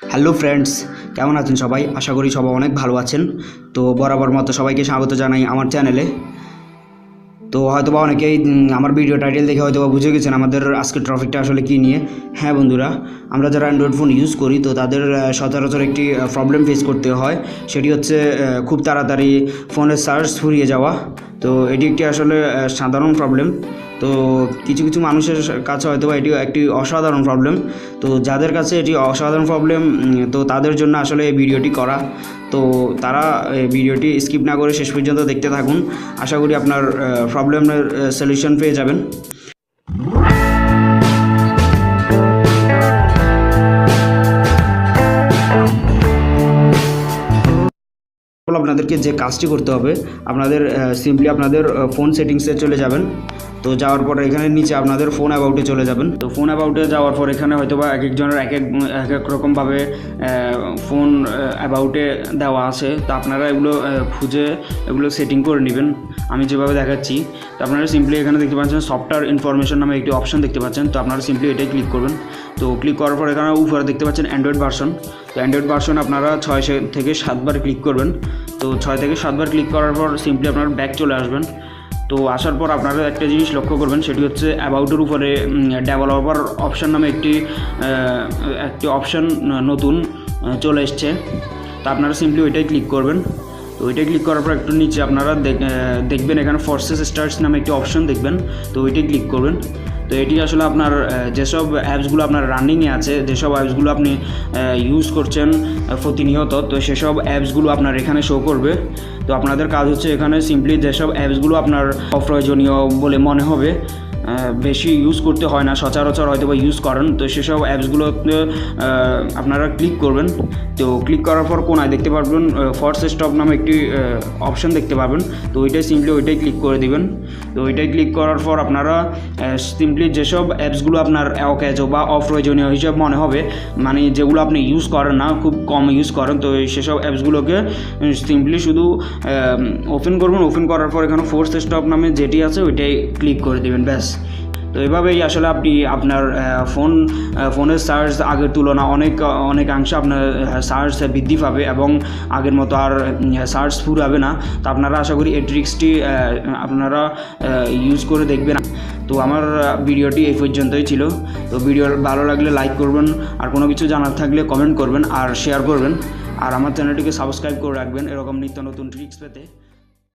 Hello friends, কেমন আছেন সবাই? আশা করি সবাই অনেক ভালো আছেন। তো বরাবর মতো সবাইকে স্বাগত জানাই আমার চ্যানেলে। তো হয়তোবা অনেকেই আমার ভিডিও টাইটেল দেখে হয়তোবা বুঝে গেছেন আমাদের আজকের টপিকটা আসলে কী নিয়ে। হ্যাঁ বন্ধুরা, আমরা যারা অ্যান্ড্রয়েড ফোন ইউজ করি তো তাদের সচরাচর একটি প্রবলেম ফেস করতে হয়, সেটি হচ্ছে খুব তাড়াতাড়ি ফোনের চার্জ ফুরিয়ে যাওয়া। তো এটি একটি আসলে সাধারণ প্রবলেম। তো কিছু কিছু মানুষের কাছে হয়তো এটি একটি অসাধারণ প্রবলেম। তো যাদের কাছে এটি অসাধারণ প্রবলেম, তো তাদের জন্য আসলে এই ভিডিওটি করা। তো তারা ভিডিওটি স্কিপ না করে শেষ পর্যন্ত দেখতে থাকুন। আশা করি আপনার প্রবলেমের সলিউশন পেয়ে যাবেন। আপনাদেরকে যে কাজটি করতে হবে, আপনাদের সিম্পলি আপনাদের ফোন সেটিংসে চলে যাবেন। তো যাওয়ার পর এখানে নিচে আপনাদের ফোন অ্যাবাউটে চলে যাবেন। তো ফোন অ্যাবাউটে যাওয়ার পর এখানে হয়তো বা এক একজনের এক এক রকমভাবে ফোন অ্যাবাউটে দেওয়া আছে। তো আপনারা এগুলো খুঁজে এগুলো সেটিং করে নেবেন আমি যেভাবে দেখাচ্ছি। তো আপনারা সিম্পলি এখানে দেখতে পাচ্ছেন সফটওয়্যার ইনফরমেশন নামে একটি অপশন দেখতে পাচ্ছেন। তো আপনারা সিম্পলি এটাই ক্লিক করবেন। তো ক্লিক করার পর এখানে উপরে দেখতে পাচ্ছেন অ্যান্ড্রয়েড ভার্সন। তো অ্যান্ড্রয়েড ভার্সন আপনারা 6 থেকে 7 বার ক্লিক করবেন। তো 6 থেকে 7 বার ক্লিক করার পর সিম্পলি আপনারা ব্যাক চলে আসবেন। তো আসার পর আপনারা একটা জিনিস লক্ষ্য করবেন, সেটি হচ্ছে অ্যাবাউটের উপরে ডেভেলপার অপশান নামে একটি অপশান নতুন চলে এসছে। তো আপনারা সিম্পলি ওইটাই ক্লিক করবেন। তো ওইটাই ক্লিক করার পর একটু নিচে আপনারা দেখবেন এখানে ফোর্সেস স্টার্টস নামে একটি অপশান দেখবেন। তো ওইটাই ক্লিক করবেন। তো এটি আসলে আপনার যেসব অ্যাপসগুলো আপনার রানিংয়ে আছে, যেসব অ্যাপসগুলো আপনি ইউজ করছেন প্রতিনিয়ত, তো সেসব অ্যাপসগুলো আপনার এখানে শো করবে। তো আপনাদের কাজ হচ্ছে এখানে সিম্পলি যেসব অ্যাপসগুলো আপনার অপ্রয়োজনীয় বলে মনে হবে, বেশি ইউজ করতে হয় না, সচরাচর হয়তো বা ইউজ করেন, তো সেসব অ্যাপসগুলোতে আপনারা ক্লিক করবেন। তো ক্লিক করার পর কোনায় দেখতে পারবেন ফোর্স স্টপ নামে একটি অপশান দেখতে পাবেন। তো ওইটাই সিম্পলি ওইটাই ক্লিক করে দিবেন। তো ওইটাই ক্লিক করার পর আপনারা সিম্পলি যেসব অ্যাপসগুলো আপনার অকেজো বা অপ্রয়োজনীয় হিসেবে মনে হবে, মানে যেগুলো আপনি ইউজ করেন না, খুব কম ইউজ করেন, তো সেসব অ্যাপসগুলোকে সিম্পলি শুধু ওপেন করবেন। ওপেন করার পর এখানে ফোর্স স্টপ নামে যেটি আছে ওইটাই ক্লিক করে দেবেন, ব্যাস। তো এভাবেই আসলে আপনি আপনার ফোনের চার্জ আগের তুলনা অনেকাংশে আপনার চার্জ বৃদ্ধি পাবে এবং আগের মতো আর চার্জ ফুরাবে না। তো আপনারা আশা করি এই ট্রিক্সটি আপনারা ইউজ করে দেখবেন। তো আমার ভিডিওটি এই পর্যন্তই ছিল। তো ভিডিও ভালো লাগলে লাইক করবেন, আর কোনো কিছু জানার থাকলে কমেন্ট করবেন আর শেয়ার করবেন, আর আমার চ্যানেলটিকে সাবস্ক্রাইব করে রাখবেন এরকম নিত্য নতুন ট্রিক্স পেতে।